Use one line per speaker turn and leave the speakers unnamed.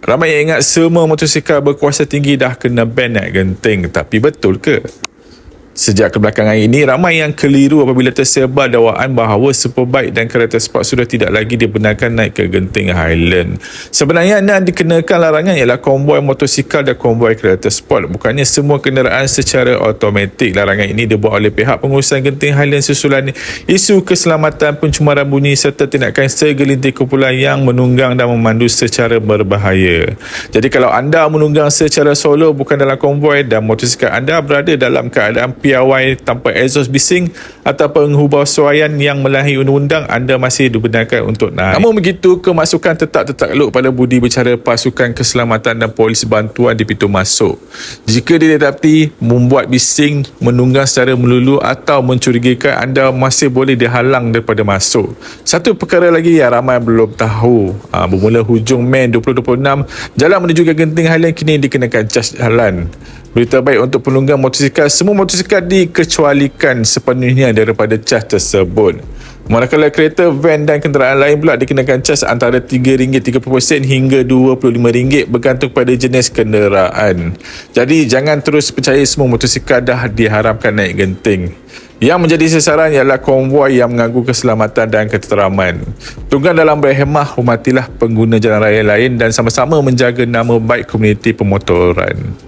Ramai yang ingat semua motosikal berkuasa tinggi dah kena ban naik genting. Tapi betul ke? Sejak kebelakangan ini, ramai yang keliru apabila tersebar dakwaan bahawa superbike dan kereta sport sudah tidak lagi dibenarkan naik ke genting Highland. Sebenarnya yang dikenakan larangan ialah konvoi motosikal dan konvoi kereta sport, bukannya semua kenderaan secara automatik. Larangan ini dibuat oleh pihak pengurusan genting Highland susulan isu keselamatan, pencemaran bunyi serta tindakan segelintir kumpulan yang menunggang dan memandu secara berbahaya. Jadi kalau anda menunggang secara solo bukan dalam konvoi dan motosikal anda berada dalam keadaan piawai tanpa exhaust bising atau pengubahsuaian yang menyalahi undang-undang, anda masih dibenarkan untuk naik. Namun begitu, kemasukan tetap tertakluk pada budi bicara pasukan keselamatan dan polis bantuan di pintu masuk. Jika didapati membuat bising, menunggang secara melulu atau mencurigakan, anda masih boleh dihalang daripada masuk. Satu perkara lagi yang ramai belum tahu, bermula hujung Mei 2026, jalan menuju ke Genting Highland kini dikenakan cas jalan. Berita baik untuk penunggang motosikal, semua motosikal dikecualikan sepenuhnya daripada cas tersebut. Manakala kereta, van dan kenderaan lain pula dikenakan cas antara RM3.30 hingga RM25 bergantung pada jenis kenderaan. Jadi jangan terus percaya semua motosikal dah diharamkan naik genting. Yang menjadi sasaran ialah konvoi yang mengganggu keselamatan dan ketenteraman. Tunggang dalam berhemah, hormatilah pengguna jalan raya lain dan sama-sama menjaga nama baik komuniti pemotoran.